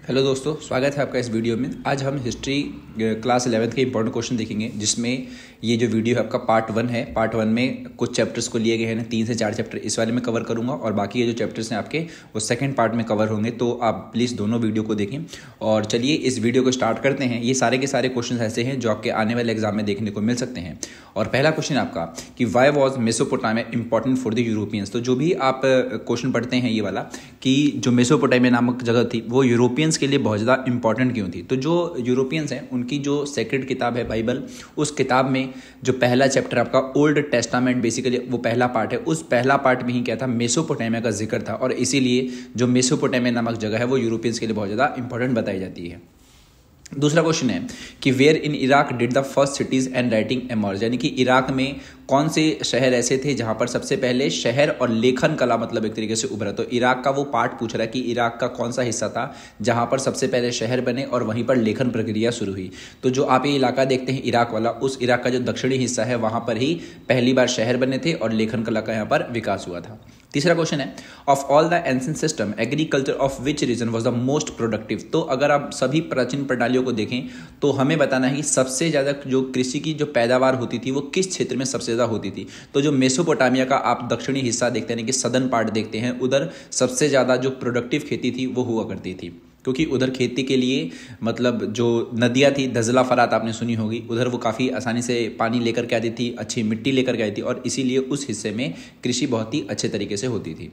Hello दोस्तों, स्वागत है आपका इस वीडियो में। आज हम हिस्ट्री क्लास 11th के इंपॉर्टेंट क्वेश्चन देखेंगे, जिसमें ये जो वीडियो है आपका पार्ट 1 है। पार्ट 1 में कुछ चैप्टर्स को लिए गए हैं, 3 से 4 चैप्टर इस वाले में कवर करूंगा और बाकी ये जो चैप्टर्स हैं आपके वो सेकंड पार्ट में कवर होंगे। तो आप प्लीज़ दोनों वीडियो को देखें। और चलिए इस वीडियो को स्टार्ट करते हैं। ये सारे के सारे क्वेश्चन ऐसे हैं जो आपके आने वाले एग्जाम में देखने को मिल सकते हैं। और पहला क्वेश्चन आपका कि why was Mesopotamia important for the Europeans. तो जो भी आप क्वेश्चन पढ़ते हैं ये वाला कि जो मेसोपोटामिया नामक जगह थी वो यूरोपियंस के लिए बहुत ज़्यादा इंपॉर्टेंट क्यों थी। तो जो यूरोपियंस हैं उनकी जो सेक्रेड किताब है बाइबल, उस किताब में जो पहला चैप्टर आपका ओल्ड टेस्टामेंट बेसिकली वो पहला पार्ट है, उस पहला पार्ट में ही क्या था, मेसोपोटामिया का जिक्र था। और इसीलिए जो मेसोपोटामिया नामक जगह है वो यूरोपियंस के लिए बहुत ज़्यादा इंपॉर्टेंट बताई जाती है। दूसरा क्वेश्चन है कि where in Iraq did the first cities and writing emerge, यानी कि इराक में कौन से शहर ऐसे थे जहां पर सबसे पहले शहर और लेखन कला मतलब एक तरीके से उभरा। तो इराक का वो पार्ट पूछ रहा है कि इराक का कौन सा हिस्सा था जहां पर सबसे पहले शहर बने और वहीं पर लेखन प्रक्रिया शुरू हुई। तो जो आप ये इलाका देखते हैं इराक वाला, उस इराक का जो दक्षिणी हिस्सा है वहां पर ही पहली बार शहर बने थे और लेखन कला का यहाँ पर विकास हुआ था। तीसरा क्वेश्चन है of all the ancient system agriculture of which region was the most productive. तो अगर आप सभी प्राचीन प्रणालियों को देखें तो हमें बताना है कि सबसे ज़्यादा जो कृषि की जो पैदावार होती थी वो किस क्षेत्र में सबसे ज़्यादा होती थी। तो जो मेसोपोटामिया का आप दक्षिणी हिस्सा देखते हैं कि सदर्न पार्ट देखते हैं, उधर सबसे ज़्यादा जो प्रोडक्टिव खेती थी वो हुआ करती थी, क्योंकि उधर खेती के लिए मतलब जो नदियाँ थी, दजला फरात आपने सुनी होगी, उधर वो काफ़ी आसानी से पानी लेकर के आती थी, अच्छी मिट्टी लेकर के आई थी और इसीलिए उस हिस्से में कृषि बहुत ही अच्छे तरीके से होती थी।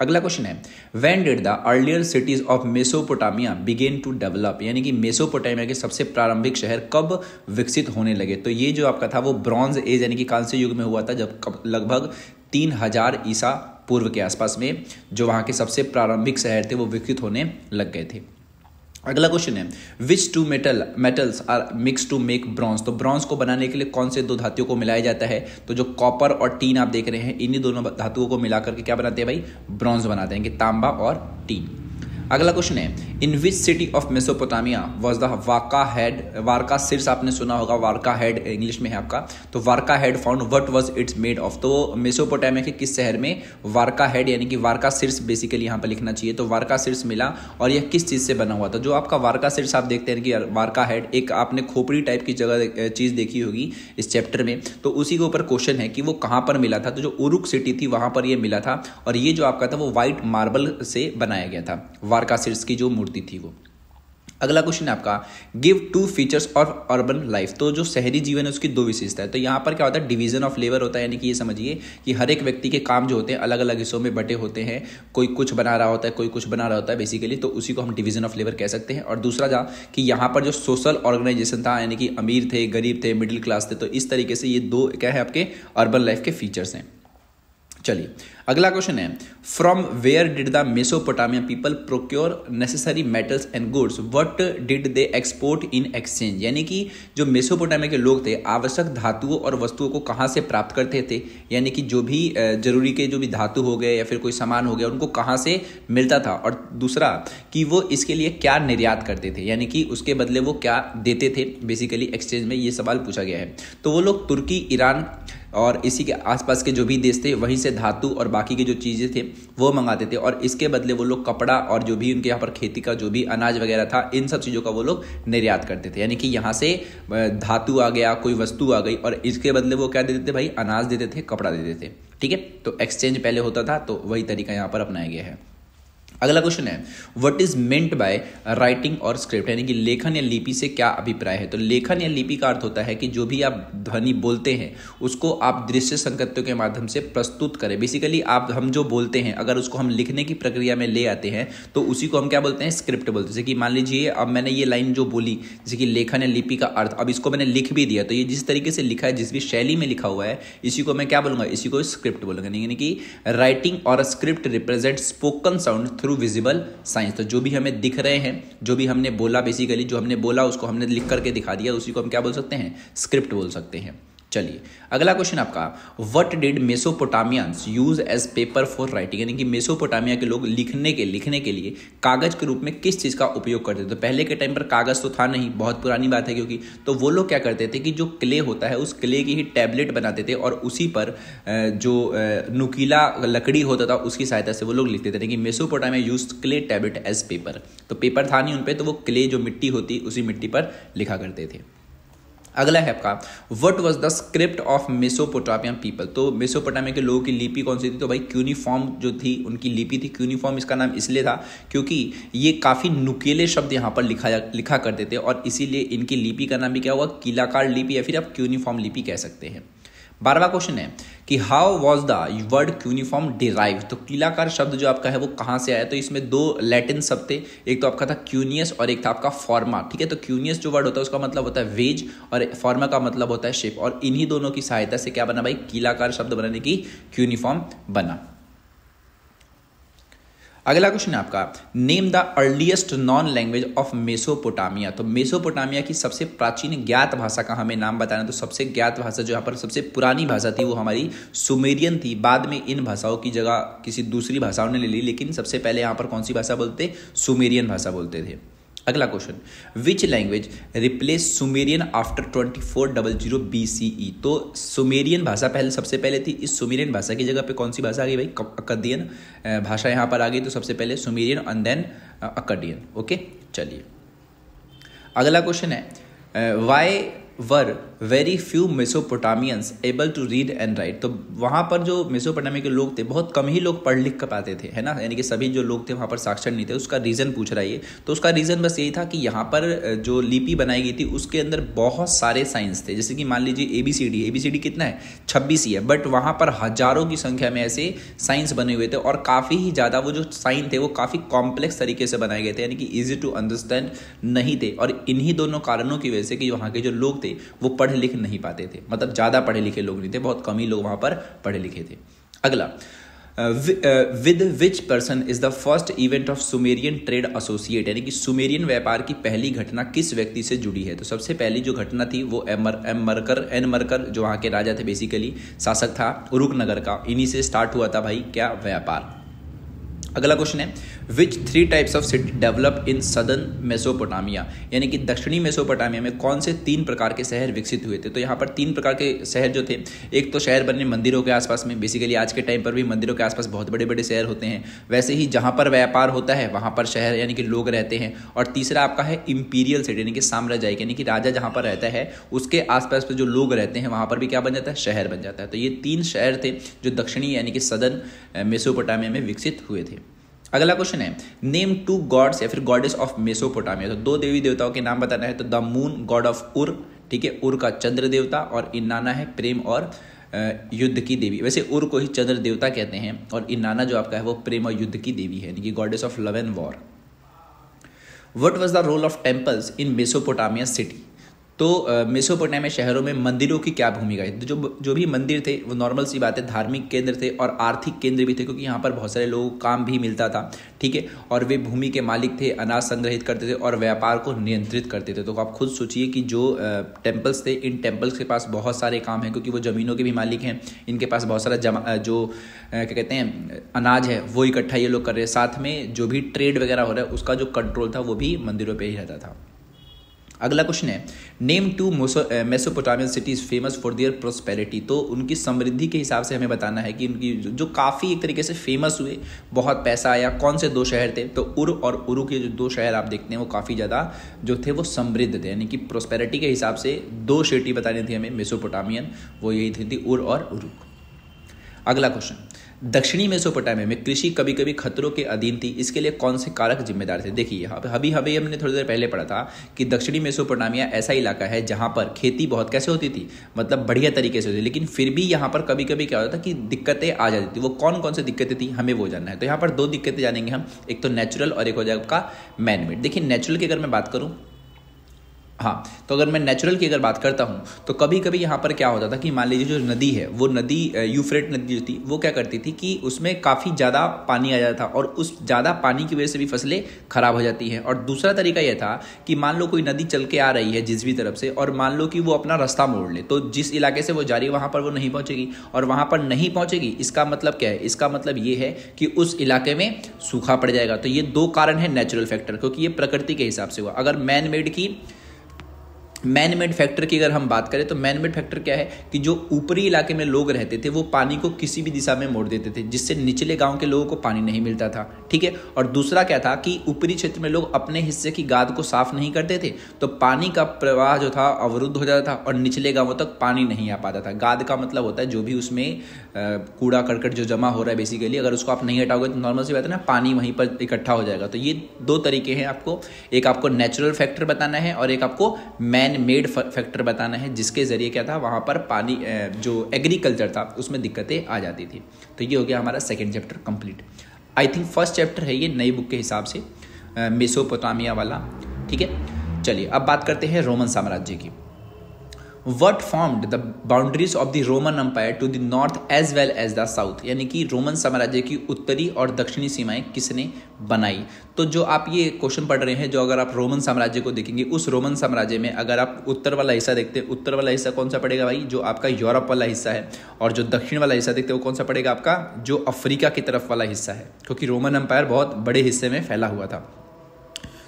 अगला क्वेश्चन है when did the earlier cities of Mesopotamia begin to develop, यानी कि मेसोपोटामिया के सबसे प्रारंभिक शहर कब विकसित होने लगे। तो ये जो आपका था वो ब्रॉन्ज एज यानी कि कांस्य युग में हुआ था, जब लगभग 3000 ईसा पूर्व के आसपास में जो वहाँ के सबसे प्रारंभिक शहर थे वो विकसित होने लग गए थे। अगला क्वेश्चन है which two metals are mix to make bronze. तो ब्रॉन्ज को बनाने के लिए कौन से दो धातुओं को मिलाया जाता है। तो जो कॉपर और टीन आप देख रहे हैं, इन्हीं दोनों धातुओं को मिलाकर के क्या बनाते हैं भाई, ब्रॉन्ज बनाते हैं, कि तांबा और टीन। अगला क्वेश्चन है in which city of Mesopotamia was the Warka head. Warka सिर्स आपने सुना होगा, वारका हेड इंग्लिश में है आपका। तो Warka head found, what was its made of. तो मेसोपोटामिया के किस शहर में वारका हेड यानी कि वारका सिर्स बेसिकली यहाँ पर लिखना चाहिए। तो वारका सिर्स मिला और यह किस चीज़ से बना हुआ था। जो आपका वारका सिर्स आप देखते हैं कि वारका हेड, एक आपने खोपड़ी टाइप की जगह चीज़ देखी होगी इस चैप्टर में, तो उसी के ऊपर क्वेश्चन है कि वो कहाँ पर मिला था। तो जो उरुक सिटी थी वहाँ पर ये मिला था और ये जो आपका था वो व्हाइट मार्बल से बनाया गया था, वारका सिर्स की जो मूर्ति थी वो। अगला क्वेश्चन है आपका give 2 features of urban life. तो जो शहरी जीवन है उसकी 2 विशेषता है। तो यहाँ पर क्या होता है, डिवीजन ऑफ लेबर होता है, यानी कि ये समझिए कि हर एक व्यक्ति के काम जो होते हैं अलग अलग हिस्सों में बटे होते हैं। कोई कुछ बना रहा होता है, कोई कुछ बना रहा होता है बेसिकली, तो उसी को हम डिवीजन ऑफ लेबर कह सकते हैं। और दूसरा कि यहाँ पर जो सोशल ऑर्गेनाइजेशन था, यानी कि अमीर थे, गरीब थे, मिडिल क्लास थे। तो इस तरीके से ये 2 क्या है आपके अर्बन लाइफ के फीचर्स हैं। चलिए अगला क्वेश्चन है from where did the Mesopotamia people procure necessary metals and goods, what did they export in exchange. यानी कि जो मेसोपोटामिया के लोग थे आवश्यक धातुओं और वस्तुओं को कहाँ से प्राप्त करते थे, यानी कि जो भी जरूरी के जो भी धातु हो गए या फिर कोई सामान हो गया उनको कहाँ से मिलता था। और दूसरा कि वो इसके लिए क्या निर्यात करते थे, यानी कि उसके बदले वो क्या देते थे बेसिकली एक्सचेंज में, ये सवाल पूछा गया है। तो वो लोग तुर्की, ईरान और इसी के आसपास के जो भी देश थे वहीं से धातु और बाकी की जो चीज़ें थे वो मंगाते थे और इसके बदले वो लोग कपड़ा और जो भी उनके यहाँ पर खेती का जो भी अनाज वगैरह था इन सब चीज़ों का वो लोग निर्यात करते थे। यानी कि यहाँ से धातु आ गया, कोई वस्तु आ गई और इसके बदले वो क्या देते थे भाई, अनाज देते थे, कपड़ा देते थे। ठीक है, तो एक्सचेंज पहले होता था, तो वही तरीका यहाँ पर अपनाया गया है। अगला क्वेश्चन है what is meant by writing और स्क्रिप्ट, यानी कि लेखन या लिपि से क्या अभिप्राय है। तो लेखन या लिपि का अर्थ होता है कि जो भी आप ध्वनि बोलते हैं उसको आप दृश्य संकेतों के माध्यम से प्रस्तुत करें। बेसिकली हम जो बोलते हैं अगर उसको हम लिखने की प्रक्रिया में ले आते हैं तो उसी को हम क्या बोलते हैं, स्क्रिप्ट बोलते हैं। जैसे कि मान लीजिए अब मैंने ये लाइन जो बोली, जैसे कि लेखन या लिपि का अर्थ, अब इसको मैंने लिख भी दिया, तो ये जिस तरीके से लिखा है, जिस भी शैली में लिखा हुआ है, इसी को मैं क्या बोलूंगा, इसी को स्क्रिप्ट बोलूंगा। यानी कि राइटिंग और script represent spoken sound through visible science. तो जो भी हमें दिख रहे हैं, जो भी हमने बोला, बेसिकली जो हमने बोला उसको हमने लिख करके दिखा दिया, उसी को हम क्या बोल सकते हैं, स्क्रिप्ट बोल सकते हैं। चलिए अगला क्वेश्चन आपका, what did Mesopotamians use as paper for writing, यानी कि मेसोपोटामिया के लोग लिखने के लिए कागज के रूप में किस चीज़ का उपयोग करते थे। तो पहले के टाइम पर कागज तो था नहीं, बहुत पुरानी बात है क्योंकि, तो वो लोग क्या करते थे कि जो क्ले होता है उस क्ले की ही टैबलेट बनाते थे और उसी पर जो नुकीला लकड़ी होता था उसकी सहायता से वो लोग लिखते थे। लेकिन Mesopotamia use clay tablet as paper, तो पेपर था नहीं उन पर, तो वो क्ले जो मिट्टी होती उसी मिट्टी पर लिखा करते थे। अगला है आपका, what was the script of Mesopotamian people, तो मेसोपोटामिया के लोगों की लिपि कौन सी थी। तो भाई क्यूनिफॉर्म जो थी उनकी लिपि थी। क्यूनिफॉर्म इसका नाम इसलिए था क्योंकि ये काफ़ी नुकीले शब्द यहाँ पर लिखा करते थे और इसीलिए इनकी लिपि का नाम भी क्या हुआ, कीलाकार लिपि या फिर आप क्यूनिफॉर्म लिपि कह सकते हैं। 12वां क्वेश्चन है कि how was the word cuneiform derive, तो कीलाकार शब्द जो आपका है वो कहाँ से आया। तो इसमें दो लैटिन शब्द थे, एक तो आपका था क्यूनियस और एक था आपका फॉर्मा। ठीक है, तो क्यूनियस जो वर्ड होता है उसका मतलब होता है वेज और फॉर्मा का मतलब होता है शेप, और इन्हीं दोनों की सहायता से क्या बना भाई, कीलाकार शब्द बनाने की क्यूनिफॉर्म बना। अगला क्वेश्चन है आपका, name the earliest non language of Mesopotamia, तो मेसोपोटामिया की सबसे प्राचीन ज्ञात भाषा का हमें नाम बताना। तो सबसे ज्ञात भाषा जो यहाँ पर सबसे पुरानी भाषा थी वो हमारी सुमेरियन थी। बाद में इन भाषाओं की जगह किसी दूसरी भाषाओं ने ले ली, लेकिन सबसे पहले यहाँ पर कौन सी भाषा बोलते, सुमेरियन भाषा बोलते थे। अगला question, which language replace Sumerian after 2400 BCE, तो सुमेरियन भाषा सबसे पहले थी। इस सुमेरियन भाषा की जगह पे कौन सी भाषा आ गई भाई, अक्कादियन भाषा यहाँ पर आ गई। तो सबसे पहले Sumerian and then Akkadian. Okay, चलिए अगला क्वेश्चन है, why were very few Mesopotamians able to read and write, तो वहाँ पर जो मेसोपोटामिया के लोग थे बहुत कम ही लोग पढ़ लिख कर पाते थे, है ना, यानी कि सभी जो लोग थे वहाँ पर साक्षर नहीं थे। उसका रीज़न पूछ रहा है ये, तो उसका रीज़न बस यही था कि यहाँ पर जो लिपि बनाई गई थी उसके अंदर बहुत सारे साइंस थे। जैसे कि मान लीजिए ABCD कितना है, 26 ही है, बट वहाँ पर हजारों की संख्या में ऐसे साइंस बने हुए थे और काफ़ी ही ज़्यादा वो जो साइन थे वो काफ़ी कॉम्प्लेक्स तरीके से बनाए गए थे, यानी कि ईजी टू अंडरस्टैंड नहीं थे। और इन्हीं दोनों कारणों की वजह से कि वहाँ के जो लोग थे वो पढ़ लिख नहीं पाते थे, मतलब ज़्यादा पढ़े लिखे लोग नहीं थे, बहुत कम ही लोग वहाँ पर पढ़े लिखे थे। अगला, with which person is the first event of Sumerian trade associate, यानी कि सुमेरियन व्यापार की पहली घटना किस व्यक्ति से जुड़ी है। तो सबसे पहली जो घटना थी वो एन मरकर जो वहाँ के राजा थे, बेसिकली शासक था उरुक नगर का, इन्हीं से स्टार्ट हुआ था भाई क्या, व्यापार। अगला क्वेश्चन है, विच 3 types of city develop in southern Mesopotamia, यानी कि दक्षिणी मेसोपोटामिया में कौन से 3 प्रकार के शहर विकसित हुए थे। तो यहाँ पर 3 प्रकार के शहर जो थे, एक तो शहर बने मंदिरों के आसपास में, बेसिकली आज के टाइम पर भी मंदिरों के आसपास बहुत बड़े बड़े शहर होते हैं, वैसे ही जहाँ पर व्यापार होता है वहाँ पर शहर यानी कि लोग रहते हैं। और तीसरा आपका है इंपीरियल सिटी, यानी कि साम्राज्यिक, यानी कि राजा जहाँ पर रहता है उसके आसपास जो लोग रहते हैं वहाँ पर भी क्या बन जाता है, शहर बन जाता है। तो ये 3 शहर थे जो दक्षिणी यानी कि सदर्न मेसोपोटामिया में विकसित हुए थे। अगला क्वेश्चन है, नेम 2 गॉड्स या फिर गॉडेस ऑफ मेसोपोटामिया, तो 2 देवी देवताओं के नाम बताना है। तो द मून गॉड ऑफ उर, ठीक है, उर का चंद्र देवता, और इन्नाना है प्रेम और युद्ध की देवी। वैसे उर को ही चंद्र देवता कहते हैं और इन्नाना जो आपका है वो प्रेम और युद्ध की देवी है, यानी कि goddess of love and war. What was the role of temples in Mesopotamia city, तो मेसोपोटामिया शहरों में मंदिरों की क्या भूमिका है। तो जो भी मंदिर थे वो नॉर्मल सी बात है, धार्मिक केंद्र थे और आर्थिक केंद्र भी थे, क्योंकि यहाँ पर बहुत सारे लोगों को काम भी मिलता था, ठीक है, और वे भूमि के मालिक थे, अनाज संग्रहित करते थे और व्यापार को नियंत्रित करते थे। तो आप खुद सोचिए कि जो टेम्पल्स थे, इन टेम्पल्स के पास बहुत सारे काम हैं, क्योंकि वो ज़मीनों के भी मालिक हैं, इनके पास बहुत सारा जो क्या कहते हैं अनाज है वो इकट्ठा ये लोग कर रहे हैं, साथ में जो भी ट्रेड वगैरह हो रहा है उसका जो कंट्रोल था वो भी मंदिरों पर ही रहता था। अगला क्वेश्चन है, name 2 Mesopotamian cities famous for their prosperity, तो उनकी समृद्धि के हिसाब से हमें बताना है कि उनकी जो काफ़ी एक तरीके से फेमस हुए, बहुत पैसा आया, कौन से 2 शहर थे। तो उर और उरुक के जो 2 शहर आप देखते हैं वो काफ़ी ज़्यादा जो थे वो समृद्ध थे, यानी कि प्रोस्पेरिटी के हिसाब से 2 सिटी बतानी थी हमें मेसोपोटामियन, वो यही थी उर और उरुक। अगला क्वेश्चन, दक्षिणी मेसोपोटामिया में कृषि कभी कभी खतरों के अधीन थी, इसके लिए कौन से कारक जिम्मेदार थे। देखिए अभी हमने थोड़ी देर पहले पढ़ा था कि दक्षिणी मेसोपोटामिया ऐसा इलाका है जहां पर खेती बहुत कैसे होती थी, मतलब बढ़िया तरीके से होती थी, लेकिन फिर भी यहाँ पर कभी कभी क्या होता था कि दिक्कतें आ जाती थी। वो कौन कौन सी दिक्कतें थी हमें वो जानना है। तो यहाँ पर 2 दिक्कतें जानेंगे हम, एक तो नेचुरल और एक हो जाएगा आपका मैन मेड। देखिए नेचुरल की अगर मैं बात करूँ हाँ, तो अगर मैं नेचुरल की अगर बात करता हूँ तो कभी कभी यहाँ पर क्या होता था कि मान लीजिए जो नदी है, वो नदी यूफ्रेट नदी जो थी वो क्या करती थी कि उसमें काफ़ी ज़्यादा पानी आ जाता था और उस ज़्यादा पानी की वजह से भी फसलें खराब हो जाती हैं। और दूसरा तरीका यह था कि मान लो कोई नदी चल के आ रही है जिस भी तरफ से, और मान लो कि वो अपना रास्ता मोड़ ले, तो जिस इलाके से वो जा रही है वहाँ पर वो नहीं पहुँचेगी, और वहाँ पर नहीं पहुँचेगी इसका मतलब क्या है, इसका मतलब ये है कि उस इलाके में सूखा पड़ जाएगा। तो ये दो कारण है नेचुरल फैक्टर, क्योंकि ये प्रकृति के हिसाब से हुआ। अगर मैन मेड फैक्टर की अगर हम बात करें तो मैन मेड फैक्टर क्या है कि जो ऊपरी इलाके में लोग रहते थे वो पानी को किसी भी दिशा में मोड़ देते थे, जिससे निचले गांव के लोगों को पानी नहीं मिलता था। ठीक है, और दूसरा क्या था कि ऊपरी क्षेत्र में लोग अपने हिस्से की गाद को साफ नहीं करते थे, तो पानी का प्रवाह जो था अवरुद्ध हो जाता था और निचले गांवों तक पानी नहीं आ पाता था। गाद का मतलब होता है जो भी उसमें कूड़ा करकट जो जमा हो रहा है बेसिकली, अगर उसको आप नहीं हटाओगे तो नॉर्मल सी बात है ना, पानी वहीं पर इकट्ठा हो जाएगा। तो ये दो तरीके हैं आपको, एक आपको नेचुरल फैक्टर बताना है और एक आपको मैन मेड फैक्टर बताना है, जिसके जरिए क्या था वहाँ पर पानी जो एग्रीकल्चर था उसमें दिक्कतें आ जाती थी। तो ये हो गया हमारा second chapter complete. I think first chapter है ये नई बुक के हिसाब से, मेसोपोटामिया वाला। ठीक है, चलिए अब बात करते हैं रोमन साम्राज्य की। What formed the boundaries of the Roman Empire to the north as well as the south, यानी कि रोमन साम्राज्य की उत्तरी और दक्षिणी सीमाएं किसने बनाई। तो जो आप ये क्वेश्चन पढ़ रहे हैं, जो अगर आप रोमन साम्राज्य को देखेंगे, उस रोमन साम्राज्य में अगर आप उत्तर वाला हिस्सा देखते हैं, उत्तर वाला हिस्सा कौन सा पड़ेगा भाई, जो आपका यूरोप वाला हिस्सा है, और जो दक्षिण वाला हिस्सा देखते हैं वो कौन सा पड़ेगा, आपका जो अफ्रीका की तरफ वाला हिस्सा है, क्योंकि रोमन एम्पायर बहुत बड़े हिस्से में फैला हुआ था।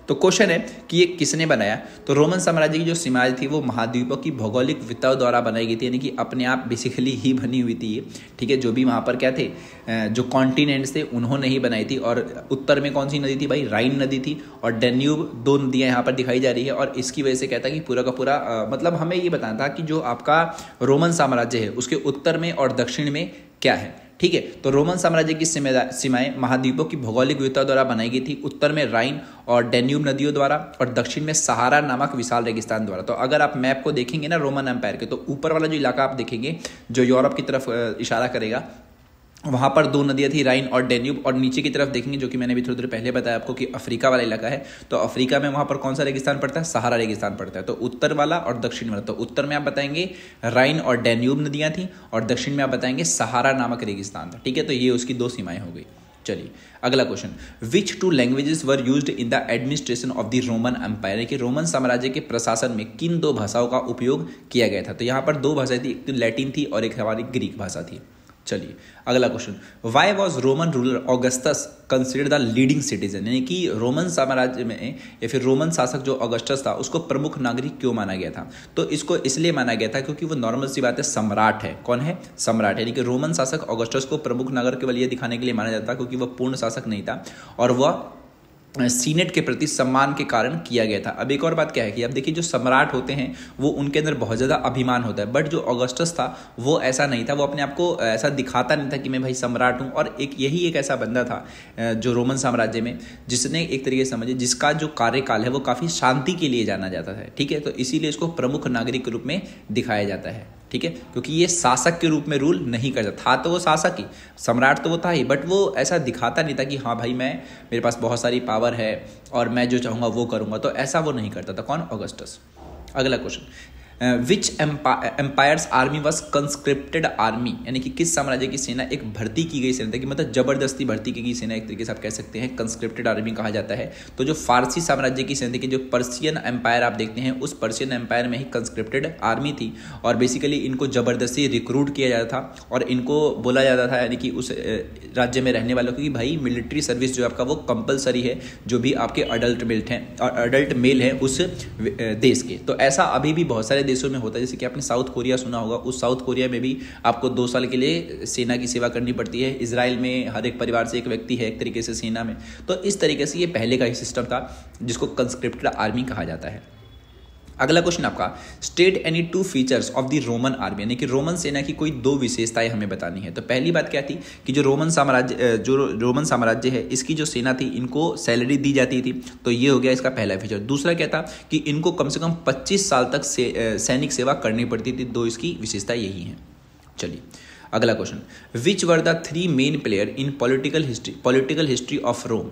तो क्वेश्चन है कि ये किसने बनाया। तो रोमन साम्राज्य की जो सीमाएं थी वो महाद्वीपों की भौगोलिक वितव द्वारा बनाई गई थी, यानी कि अपने आप बेसिकली ही बनी हुई थी ये। ठीक है, जो भी वहाँ पर क्या थे, जो कॉन्टिनेंट्स थे उन्होंने ही बनाई थी। और उत्तर में कौन सी नदी थी भाई, राइन नदी थी, और डेन्यूब, दो नदियाँ यहाँ पर दिखाई जा रही है। और इसकी वजह से कहता है कि पूरा का पूरा मतलब हमें ये बताना था कि जो आपका रोमन साम्राज्य है उसके उत्तर में और दक्षिण में क्या है। ठीक है, तो रोमन साम्राज्य की सीमाएं महाद्वीपों की भौगोलिक विविधता द्वारा बनाई गई थी, उत्तर में राइन और डेन्यूब नदियों द्वारा और दक्षिण में सहारा नामक विशाल रेगिस्तान द्वारा। तो अगर आप मैप को देखेंगे ना रोमन एम्पायर के, तो ऊपर वाला जो इलाका आप देखेंगे जो यूरोप की तरफ इशारा करेगा, वहाँ पर दो नदियाँ थी, राइन और डेन्यूब, और नीचे की तरफ देखेंगे जो कि मैंने भी थोड़ी देर पहले बताया आपको कि अफ्रीका वाला इलाका है। तो अफ्रीका में वहाँ पर कौन सा रेगिस्तान पड़ता है, सहारा रेगिस्तान पड़ता है। तो उत्तर वाला और दक्षिण वाला, तो उत्तर में आप बताएंगे राइन और डेन्यूब नदियाँ थी, और दक्षिण में आप बताएंगे सहारा नामक रेगिस्तान था। ठीक है, तो ये उसकी दो सीमाएं हो गई। चलिए अगला question, which two languages were used in the administration of the Roman empire, कि रोमन साम्राज्य के प्रशासन में किन दो भाषाओं का उपयोग किया गया था। तो यहाँ पर दो भाषाएं थी, एक तो लैटिन थी और एक हमारी ग्रीक भाषा थी। चलिए अगला question, why was Roman ruler Augustus considered the leading citizen, यानी कि रोमन साम्राज्य में या फिर रोमन शासक जो ऑगस्टस था उसको प्रमुख नागरिक क्यों माना गया था। तो इसको इसलिए माना गया था क्योंकि वो नॉर्मल सी बात है, सम्राट है। कौन है, सम्राट, यानी कि रोमन शासक ऑगस्टस को प्रमुख नागरिक केवल ये दिखाने के लिए माना जाता क्योंकि वह पूर्ण शासक नहीं था और वह सीनेट के प्रति सम्मान के कारण किया गया था। अब एक और बात क्या है कि अब देखिए जो सम्राट होते हैं वो उनके अंदर बहुत ज़्यादा अभिमान होता है, बट जो ऑगस्टस था वो ऐसा नहीं था, वो अपने आप को ऐसा दिखाता नहीं था कि मैं भाई सम्राट हूँ। और यही एक ऐसा बंदा था जो रोमन साम्राज्य में जिसने एक तरीके से समझे जिसका जो कार्यकाल है वो काफ़ी शांति के लिए जाना जाता है। ठीक है, तो इसीलिए इसको प्रमुख नागरिक के रूप में दिखाया जाता है। ठीक है, क्योंकि ये शासक के रूप में रूल नहीं करता था, तो वो शासक ही, सम्राट तो वो था ही, बट वो ऐसा दिखाता नहीं था कि हाँ भाई मेरे पास बहुत सारी पावर है और मैं जो चाहूँगा वो करूँगा, तो ऐसा वो नहीं करता था। कौन, ऑगस्टस। अगला question, which empire's army was conscripted army, यानी कि किस साम्राज्य की सेना एक भर्ती की गई सेना थी, कि मतलब जबरदस्ती भर्ती की गई सेना, एक तरीके से आप कह सकते हैं कंस्क्रिप्टेड आर्मी कहा जाता है। तो जो फारसी साम्राज्य की सेना थी, कि जो पर्शियन एम्पायर आप देखते हैं उस पर्शियन एम्पायर में ही कंस्क्रिप्टेड आर्मी थी, और बेसिकली इनको जबरदस्ती रिक्रूट किया जाता था और इनको बोला जाता था, यानी कि उस राज्य में रहने वालों को कि भाई मिलिट्री सर्विस जो आपका वो कंपलसरी है, जो भी आपके अडल्ट मेल हैं उस देश के। तो ऐसा अभी भी बहुत सारे देशों में होता है, जैसे कि आपने साउथ कोरिया सुना होगा, उस साउथ कोरिया में भी आपको 2 साल के लिए सेना की सेवा करनी पड़ती है। इजराइल में हर एक परिवार से एक व्यक्ति है एक तरीके से सेना में। तो इस तरीके से ये पहले का ही सिस्टम था जिसको कंस्क्रिप्टेड आर्मी कहा जाता है। अगला क्वेश्चन आपका, state any 2 features of the Roman army, यानी कि रोमन सेना की कोई 2 विशेषताएं हमें बतानी है। तो पहली बात क्या थी कि जो रोमन साम्राज्य है इसकी जो सेना थी इनको सैलरी दी जाती थी, तो ये हो गया इसका पहला फीचर। दूसरा क्या था कि इनको कम से कम 25 साल तक सैनिक सेवा करनी पड़ती थी। 2 इसकी विशेषता यही है। चलिए अगला question, which were the 3 main player in political history of Rome,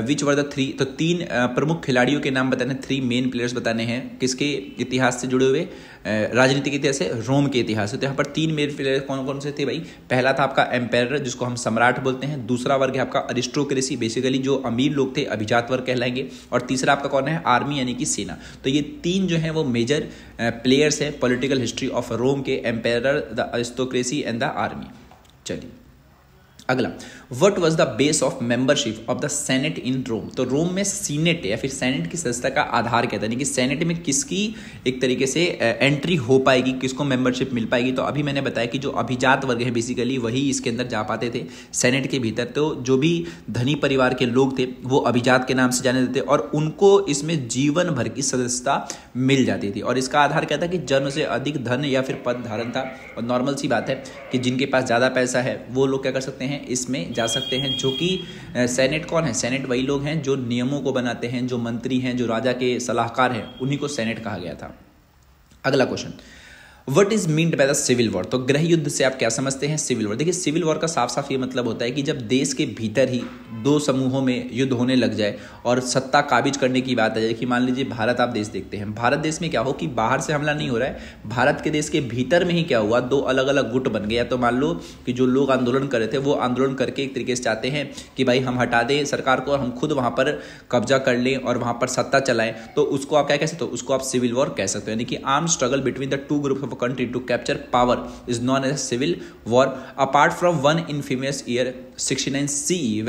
which were the three, तो तीन प्रमुख खिलाड़ियों के नाम बताने, 3 मेन प्लेयर्स बताने हैं किसके इतिहास से जुड़े हुए, राजनीतिक इतिहास से, रोम के इतिहास से। तो यहाँ पर 3 मेन प्लेयर कौन कौन से थे भाई? पहला था आपका एम्पायर जिसको हम सम्राट बोलते हैं, दूसरा वर्ग है आपका अरिस्टोक्रेसी, बेसिकली जो अमीर लोग थे अभिजात वर्ग कहलाएंगे, और तीसरा आपका कौन है? आर्मी यानी कि सेना। तो ये 3 जो है वो मेजर प्लेयर्स है पॉलिटिकल हिस्ट्री ऑफ रोम के, empire, the aristocracy and the army. चलिए अगला, what was the base of membership of the senate in Rome? तो रोम में सीनेट या फिर सेनेट की सदस्यता का आधार क्या था, यानी कि सेनेट में किसकी एक तरीके से एंट्री हो पाएगी, किसको मेंबरशिप मिल पाएगी? तो अभी मैंने बताया कि जो अभिजात वर्ग है बेसिकली वही इसके अंदर जा पाते थे सेनेट के भीतर। तो जो भी धनी परिवार के लोग थे वो अभिजात के नाम से जाने देते और उनको इसमें जीवन भर की सदस्यता मिल जाती थी। और इसका आधार क्या था कि जन्म से अधिक धन या फिर पद धारण था। और नॉर्मल सी बात है कि जिनके पास ज़्यादा पैसा है वो लोग क्या कर सकते हैं, इसमें जा सकते हैं। जो कि सेनेट कौन है? सेनेट वही लोग हैं जो नियमों को बनाते हैं, जो मंत्री हैं, जो राजा के सलाहकार हैं, उन्हीं को सेनेट कहा गया था। अगला question, what is meant by the civil war? तो गृह युद्ध से आप क्या समझते हैं? Civil war. देखिए सिविल वॉर का साफ साफ ये मतलब होता है कि जब देश के भीतर ही 2 समूहों में युद्ध होने लग जाए और सत्ता काबिज करने की बात आ जाए कि मान लीजिए भारत आप देश देखते हैं, भारत देश में क्या हो कि बाहर से हमला नहीं हो रहा है, भारत के देश के भीतर में ही क्या हुआ, 2 अलग अलग गुट बन गए। तो मान लो कि जो लोग आंदोलन कर रहे थे वो आंदोलन करके एक तरीके से चाहते हैं कि भाई हम हटा दें सरकार को, हम खुद वहाँ पर कब्जा कर लें और वहाँ पर सत्ता चलाएं, तो उसको आप क्या कह सकते हो? उसको आप सिविल वॉर कह सकते हो। यानी कि arm struggle between the 2 groups of a country to capture power is known as civil war. Apart from one infamous year 69 CE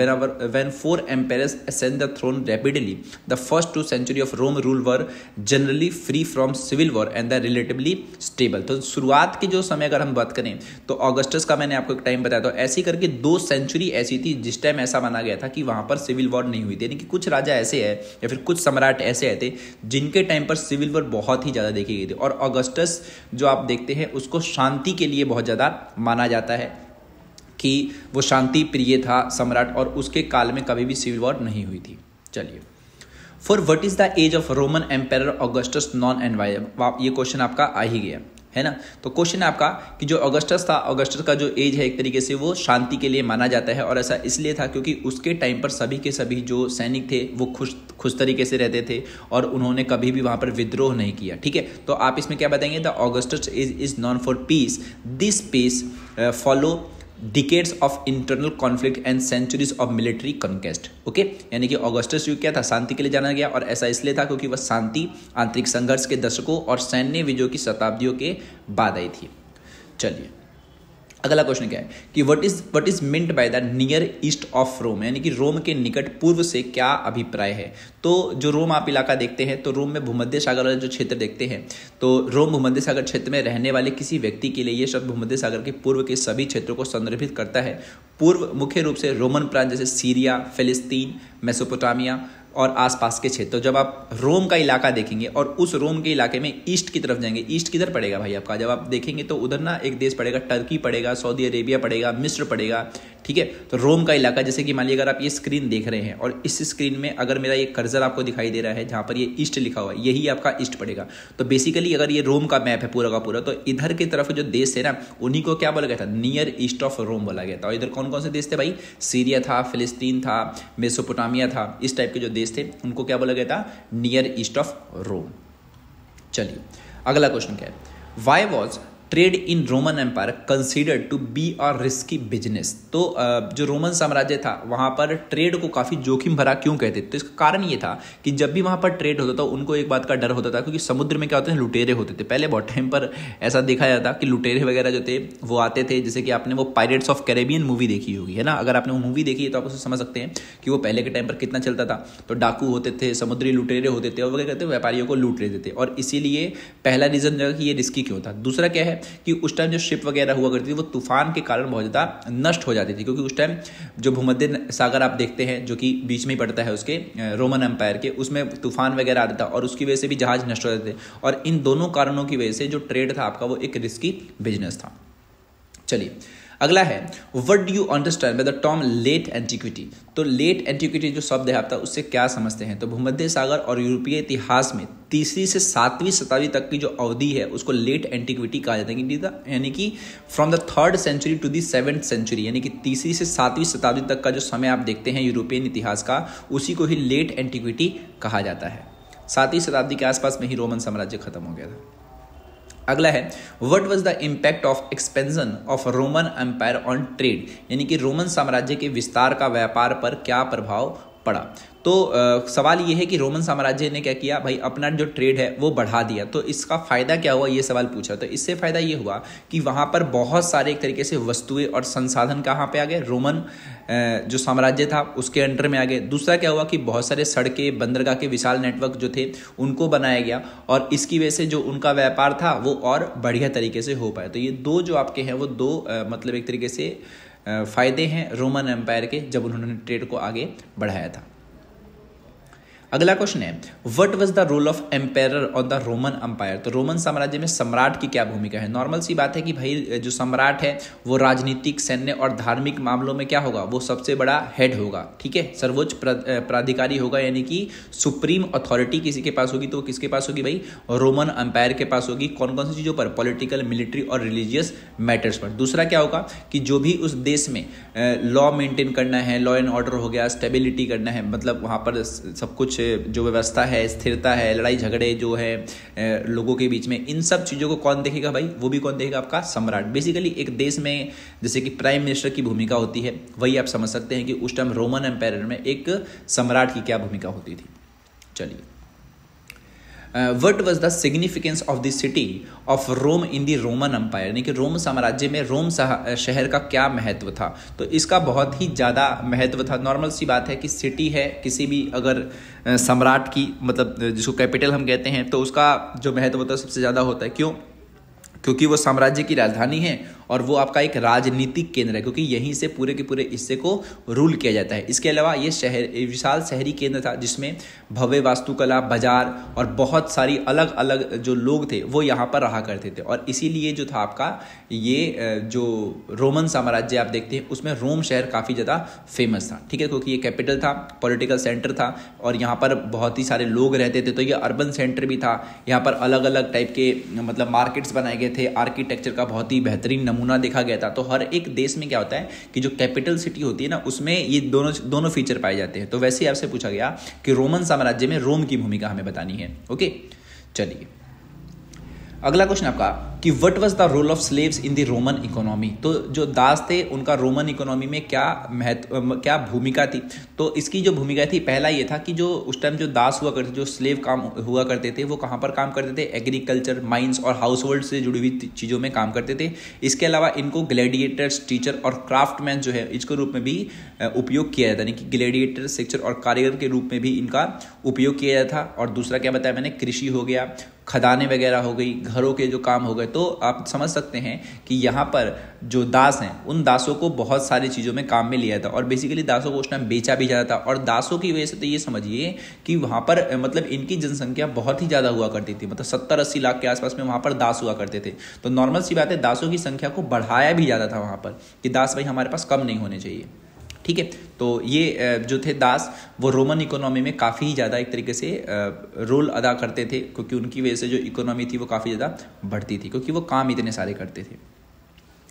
when 4 emperors ascend the throne rapidly, the first 2 century of Rome rule were generally free from civil war and the relatively stable. तो शुरुआत के जो समय अगर हम बात करें तो ऑगस्टस का मैंने आपको एक टाइम बताया, तो ऐसे करके 2 सेंचुरी ऐसी थी जिस टाइम ऐसा माना गया था कि वहां पर सिविल वॉर नहीं हुई थी। यानी कि कुछ राजा ऐसे है या फिर कुछ सम्राट ऐसे आए थे जिनके टाइम पर सिविल वॉर बहुत ही ज्यादा देखी गई थी। और ऑगस्टस जो आप देखते हैं उसको शांति के लिए बहुत ज़्यादा माना जाता है कि वो शांति प्रिय था सम्राट, और उसके काल में कभी भी सिविल वॉर नहीं हुई थी। चलिए, for what is the age of Roman empire Augustus known and why? ये क्वेश्चन आपका आ ही गया है ना। तो क्वेश्चन है आपका कि जो ऑगस्टस था, ऑगस्टस का जो एज है एक तरीके से वो शांति के लिए माना जाता है, और ऐसा इसलिए था क्योंकि उसके टाइम पर सभी के सभी जो सैनिक थे वो खुश तरीके से रहते थे और उन्होंने कभी भी वहां पर विद्रोह नहीं किया। ठीक है, तो आप इसमें क्या बताएंगे? The Augustus is known for peace, this peace follow decades of internal conflict and centuries of military conquest. Okay, यानी कि ऑगस्टस युग क्या था? शांति के लिए जाना गया, और ऐसा इसलिए था क्योंकि वह शांति, आंतरिक संघर्ष के दशकों और सैन्य विजयों की शताब्दियों के बाद आई थी। चलिए अगला क्वेश्चन क्या है कि what is meant by the near east of Rome? यानी कि रोम के निकट पूर्व से क्या अभिप्राय है? तो जो रोम आप इलाका देखते हैं तो रोम में भूमध्य सागर वाले जो क्षेत्र देखते हैं, तो रोम भूमध्य सागर क्षेत्र में रहने वाले किसी व्यक्ति के लिए ये शब्द भूमध्य सागर के पूर्व के सभी क्षेत्रों को संदर्भित करता है। पूर्व मुख्य रूप से रोमन प्रांत जैसे सीरिया, फिलिस्तीन, मेसोपोटामिया और आसपास के क्षेत्र। जब आप रोम का इलाका देखेंगे और उस रोम के इलाके में ईस्ट की तरफ जाएंगे, ईस्ट किधर पड़ेगा भाई आपका? जब आप देखेंगे तो उधर ना एक देश पड़ेगा, टर्की पड़ेगा, सऊदी अरेबिया पड़ेगा, मिस्र पड़ेगा। ठीक है, तो रोम का इलाका, जैसे कि मान लीजिए अगर आप ये स्क्रीन देख रहे हैं और इस स्क्रीन में अगर मेरा ये कर्सर आपको दिखाई दे रहा है जहां पर ये ईस्ट लिखा हुआ है, यही आपका ईस्ट पड़ेगा। तो बेसिकली अगर ये रोम का मैप है पूरा का पूरा, तो इधर की तरफ जो देश है ना उन्हीं को क्या बोला गया था? नियर ईस्ट ऑफ रोम बोला गया था। और इधर कौन कौन से देश थे भाई? सीरिया था, फिलिस्तीन था, मेसोपोटामिया था, इस टाइप के जो देश थे उनको क्या बोला गया था? Near east of Rome. चलिए अगला क्वेश्चन क्या है? Why was trade in Roman empire considered to be a risky business? तो जो रोमन साम्राज्य था वहां पर ट्रेड को काफी जोखिम भरा क्यों कहते थे? तो इसका कारण ये था कि जब भी वहां पर ट्रेड होता था उनको एक बात का डर होता था, क्योंकि समुद्र में क्या होते हैं? लुटेरे होते थे। पहले बहुत टाइम पर ऐसा देखा जाता कि लुटेरे वगैरह जो थे वो आते थे, जैसे कि आपने वो पायरेट्स ऑफ कैरेबियन मूवी देखी होगी, है ना। अगर आपने वो मूवी देखी है तो आप उसे समझ सकते हैं कि वो पहले के टाइम पर कितना चलता था। तो डाकू होते थे, समुद्री लुटेरे होते थे, और वो क्या कहते थे? व्यापारियों को लूट लेते थे। और इसीलिए पहला रीजन जो है कि ये रिस्की क्यों था। दूसरा क्या है कि उस टाइम जो शिप वगैरह हुआ करती थी वो तूफान के कारण बहुत ज़्यादा नष्ट हो जाती थी, क्योंकि उस टाइम जो भूमध्य सागर आप देखते हैं जो कि बीच में ही पड़ता है उसके रोमन एम्पायर के, उसमें तूफान वगैरह आता था और उसकी वजह से भी जहाज नष्ट हो जाते थे। और इन दोनों कारणों की वजह से जो ट्रेड था आपका वो एक रिस्की बिजनेस था। चलिए अगला है what do you understand by the term late antiquity. तो लेट एंटिक्विटी जो शब्द है आपका उससे क्या समझते हैं। तो भूमध्य सागर और यूरोपीय इतिहास में 3री से 7वीं शताब्दी तक की जो अवधि है उसको लेट एंटिक्विटी कहा जाता है, यानी कि from the 3rd century to the 7th century, यानी कि 3री से 7वीं शताब्दी तक का जो समय आप देखते हैं यूरोपियन इतिहास का, उसी को ही लेट एंटिक्विटी कहा जाता है। 7वीं शताब्दी के आसपास में ही रोमन साम्राज्य खत्म हो गया था। अगला है what was the impact of expansion of Roman empire on trade, यानी कि रोमन साम्राज्य के विस्तार का व्यापार पर क्या प्रभाव पड़ा। तो सवाल ये है कि रोमन साम्राज्य ने क्या किया भाई, अपना जो ट्रेड है वो बढ़ा दिया। तो इसका फ़ायदा क्या हुआ, ये सवाल पूछा। तो इससे फ़ायदा ये हुआ कि वहाँ पर बहुत सारे एक तरीके से वस्तुएं और संसाधन कहाँ पे आ गए, रोमन जो साम्राज्य था उसके अंडर में आ गए। दूसरा क्या हुआ कि बहुत सारे सड़कें, बंदरगाह के विशाल नेटवर्क जो थे उनको बनाया गया, और इसकी वजह से जो उनका व्यापार था वो और बढ़िया तरीके से हो पाया। तो ये दो जो आपके हैं वो दो मतलब एक तरीके से फ़ायदे हैं रोमन एम्पायर के, जब उन्होंने ट्रेड को आगे बढ़ाया था। अगला क्वेश्चन है what was the role of empire on the Roman empire. तो रोमन साम्राज्य में सम्राट की क्या भूमिका है। नॉर्मल सी बात है कि भाई जो सम्राट है वो राजनीतिक, सैन्य और धार्मिक मामलों में क्या होगा, वो सबसे बड़ा हेड होगा, ठीक है, सर्वोच्च प्राधिकारी होगा, यानी कि सुप्रीम अथॉरिटी किसी के पास होगी। तो किसके पास होगी भाई, रोमन एम्पायर के पास होगी। कौन कौन सी चीज़ों पर, पॉलिटिकल, मिलिट्री और रिलीजियस मैटर्स पर। दूसरा क्या होगा कि जो भी उस देश में लॉ मेंटेन करना है, लॉ एंड ऑर्डर हो गया, स्टेबिलिटी करना है, मतलब वहाँ पर सब कुछ जो व्यवस्था है, स्थिरता है, लड़ाई झगड़े जो है लोगों के बीच में, इन सब चीज़ों को कौन देखेगा भाई, वो भी कौन देखेगा, आपका सम्राट। बेसिकली एक देश में जैसे कि प्राइम मिनिस्टर की भूमिका होती है, वही आप समझ सकते हैं कि उस टाइम रोमन एम्पायर में एक सम्राट की क्या भूमिका होती थी। चलिए, what was the significance of the city of Rome in the Roman empire, यानी कि रोम साम्राज्य में रोम शहर का क्या महत्व था। तो इसका बहुत ही ज़्यादा महत्व था। नॉर्मल सी बात है कि सिटी है किसी भी अगर सम्राट की, मतलब जिसको कैपिटल हम कहते हैं, तो उसका जो महत्व होता है सबसे ज़्यादा होता है। क्यों? क्योंकि वो साम्राज्य की राजधानी है और वो आपका एक राजनीतिक केंद्र है, क्योंकि यहीं से पूरे के पूरे हिस्से को रूल किया जाता है। इसके अलावा ये शहर विशाल शहरी केंद्र था जिसमें भव्य वास्तुकला, बाजार और बहुत सारी अलग अलग जो लोग थे वो यहाँ पर रहा करते थे। और इसीलिए जो था आपका ये जो रोमन साम्राज्य आप देखते हैं उसमें रोम शहर काफ़ी ज़्यादा फेमस था, ठीक है, क्योंकि ये कैपिटल था, पॉलिटिकल सेंटर था और यहाँ पर बहुत ही सारे लोग रहते थे। तो ये अर्बन सेंटर भी था। यहाँ पर अलग अलग टाइप के मतलब मार्केट्स बनाए गए थे, आर्किटेक्चर का बहुत ही बेहतरीन नमूना देखा गया था। तो हर एक देश में क्या होता है कि जो कैपिटल सिटी होती है ना, उसमें ये दोनों फीचर पाए जाते हैं। तो वैसे ही आपसे पूछा गया कि रोमन साम्राज्य में रोम की भूमिका हमें बतानी है। ओके, चलिए अगला क्वेश्चन आपका कि what was the role of slaves in the Roman economy. तो जो दास थे उनका रोमन इकोनॉमी में क्या महत्व, क्या भूमिका थी। तो इसकी जो भूमिका थी, पहला ये था कि जो उस टाइम जो दास हुआ करते, जो स्लेव काम हुआ करते थे, वो कहाँ पर काम करते थे, एग्रीकल्चर, माइंस और हाउस होल्ड से जुड़ी हुई चीज़ों में काम करते थे। इसके अलावा इनको ग्लैडिएटर्स, टीचर और क्राफ्टमैन जो है इसके रूप में भी उपयोग किया जाता है, यानी कि ग्लैडिएटर, शिक्षक और कारीगर के रूप में भी इनका उपयोग किया जाता था। और दूसरा क्या बताया मैंने, कृषि हो गया, खदानें वगैरह हो गई, घरों के जो काम हो गए। तो आप समझ सकते हैं कि यहाँ पर जो दास हैं उन दासों को बहुत सारी चीज़ों में काम में लिया था और बेसिकली दासों को उस टाइम बेचा भी जाता था। और दासों की वजह से तो ये समझिए कि वहाँ पर मतलब इनकी जनसंख्या बहुत ही ज़्यादा हुआ करती थी, मतलब 70-80 लाख के आसपास में वहाँ पर दास हुआ करते थे। तो नॉर्मल सी बात है, दासों की संख्या को बढ़ाया भी जाता था वहाँ पर कि दास भाई हमारे पास कम नहीं होने चाहिए, ठीक है। तो ये जो थे दास, वो रोमन इकोनॉमी में काफ़ी ज़्यादा एक तरीके से रोल अदा करते थे, क्योंकि उनकी वजह से जो इकोनॉमी थी वो काफ़ी ज़्यादा बढ़ती थी, क्योंकि वो काम इतने सारे करते थे।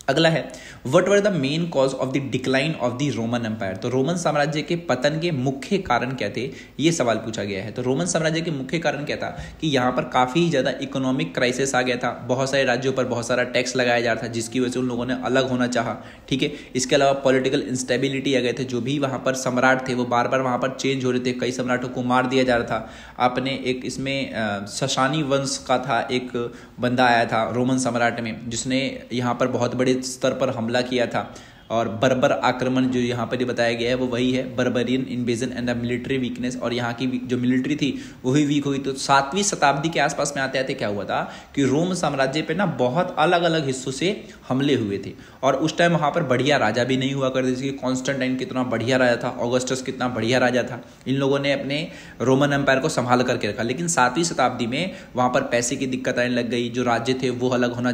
अगला है what were the main cause of the decline of the Roman empire. तो रोमन साम्राज्य के पतन के मुख्य कारण क्या थे, ये सवाल पूछा गया है। तो रोमन साम्राज्य के मुख्य कारण क्या था कि यहाँ पर काफ़ी ज़्यादा इकोनॉमिक क्राइसिस आ गया था, बहुत सारे राज्यों पर बहुत सारा टैक्स लगाया जा रहा था, जिसकी वजह से उन लोगों ने अलग होना चाहा, ठीक है। इसके अलावा पॉलिटिकल इंस्टेबिलिटी आ गए थे, जो भी वहाँ पर सम्राट थे वो बार बार वहाँ पर चेंज हो रहे थे, कई सम्राटों को मार दिया जा रहा था। आपने एक इसमें ससानी वंश का था एक बंदा आया था रोमन सम्राट में, जिसने यहाँ पर बहुत बड़े स्तर पर हमला किया था। और बर्बर आक्रमण जो यहाँ पर बताया गया है वो वही है, barbarian invasion and the military weakness. और यहाँ की जो मिलिट्री थी वही वीक हुई। तो 7वीं शताब्दी के आसपास में आते आते क्या हुआ था कि रोम साम्राज्य पे ना बहुत अलग अलग हिस्सों से हमले हुए थे। और उस टाइम वहाँ पर बढ़िया राजा भी नहीं हुआ करते, जैसे कि कॉन्स्टेंटाइन कितना बढ़िया राजा था, ऑगस्टस कितना बढ़िया राजा था। इन लोगों ने अपने रोमन एम्पायर को संभाल करके रखा। लेकिन 7वीं शताब्दी में वहाँ पर पैसे की दिक्कत आने लग गई, जो राज्य थे वो अलग होना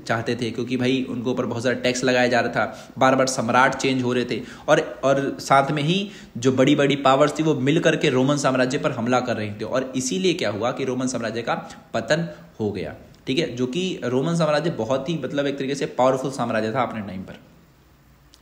चाहते थे, क्योंकि भाई उनको ऊपर बहुत सारा टैक्स लगाया जा रहा था, बार बार सम्राट चेंज हो रहे थे, और साथ में ही जो बड़ी बड़ी पावर्स थी वो मिल करके रोमन साम्राज्य पर हमला कर रही थी, और इसीलिए क्या हुआ कि रोमन साम्राज्य का पतन हो गया। ठीक है, जो कि रोमन साम्राज्य बहुत ही मतलब एक तरीके से पावरफुल साम्राज्य था अपने टाइम पर।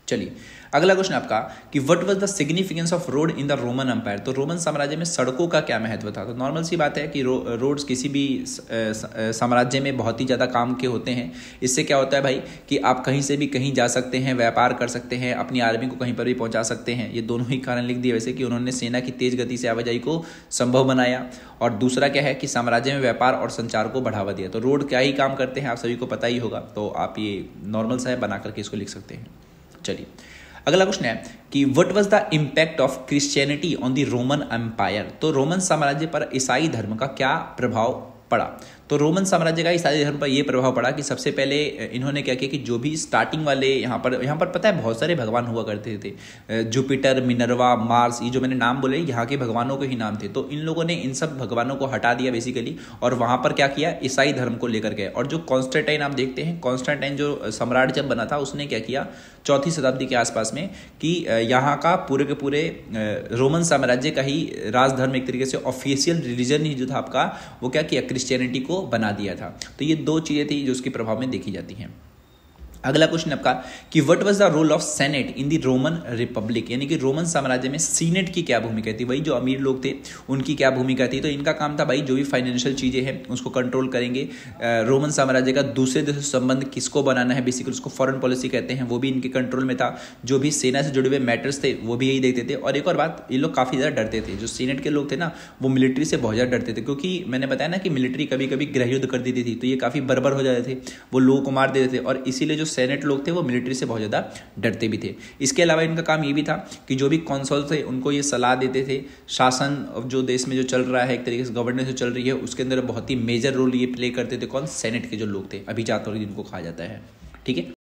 चलिए अगला क्वेश्चन आपका कि what was the significance of road in the Roman empire. तो रोमन साम्राज्य में सड़कों का क्या महत्व था। तो नॉर्मल सी बात है कि रोड्स किसी भी साम्राज्य में बहुत ही ज़्यादा काम के होते हैं। इससे क्या होता है भाई कि आप कहीं से भी कहीं जा सकते हैं, व्यापार कर सकते हैं, अपनी आर्मी को कहीं पर भी पहुंचा सकते हैं। ये दोनों ही कारण लिख दिए वैसे कि उन्होंने सेना की तेज गति से आवाजाही को संभव बनाया, और दूसरा क्या है कि साम्राज्य में व्यापार और संचार को बढ़ावा दिया। तो रोड क्या ही काम करते हैं आप सभी को पता ही होगा, तो आप ये नॉर्मल सा है बना करके इसको लिख सकते हैं। चलिए अगला क्वेश्चन है कि what was the impact of Christianity on the Roman empire. तो रोमन साम्राज्य पर ईसाई धर्म का क्या प्रभाव पड़ा। तो रोमन साम्राज्य का ईसाई धर्म पर यह प्रभाव पड़ा कि सबसे पहले इन्होंने क्या किया कि जो भी स्टार्टिंग वाले यहाँ पर पता है बहुत सारे भगवान हुआ करते थे, जुपिटर, मिनर्वा, मार्स, ये जो मैंने नाम बोले यहाँ के भगवानों के ही नाम थे। तो इन लोगों ने इन सब भगवानों को हटा दिया बेसिकली, और वहाँ पर क्या किया ईसाई धर्म को लेकर गए। और जो कॉन्स्टेंटाइन आप देखते हैं, कॉन्स्टेंटाइन जो सम्राट जब बना था उसने क्या किया 4वीं शताब्दी के आसपास में कि यहाँ का पूरे के पूरे रोमन साम्राज्य का ही राजधर्म एक तरीके से ऑफिशियल रिलीजन ही जो था आपका वो क्या किया क्रिश्चियनिटी को बना दिया था। तो ये दो चीजें थी जो उसके प्रभाव में देखी जाती हैं। अगला क्वेश्चन आपका कि what was the role of senate in the Roman republic. यानी कि रोमन साम्राज्य में सीनेट की क्या भूमिका थी। वही जो अमीर लोग थे उनकी क्या भूमिका थी। तो इनका काम था भाई जो भी फाइनेंशियल चीजें हैं उसको कंट्रोल करेंगे। रोमन साम्राज्य का दूसरे देशों से संबंध किसको बनाना है, बेसिकली उसको फॉरेन पॉलिसी कहते हैं, वो भी इनके कंट्रोल में था। जो भी सेना से जुड़े हुए मैटर्स थे वो भी यही देखते थे। और एक और बात, ये लोग काफी ज्यादा डरते थे। जो सीनेट के लोग थे ना वो मिलिट्री से बहुत ज्यादा डरते थे, क्योंकि मैंने बताया ना कि मिलिट्री कभी कभी गृह युद्ध कर देती थी, तो ये काफी बर्बर हो जाते थे, वो लोगों को मार देते थे। और इसीलिए जो सेनेट लोग थे वो मिलिट्री से बहुत ज़्यादा डरते भी थे। इसके अलावा इनका काम ये भी था कि जो भी कौंसल थे उनको ये सलाह देते थे। शासन जो देश में जो चल रहा है, एक तरीके से गवर्नेंस जो चल रही है, उसके अंदर बहुत ही मेजर रोल ये प्ले करते थे। कौन? सेनेट के जो लोग थे, अभिजात वर्ग जिनको कहा जाता है। ठीक है।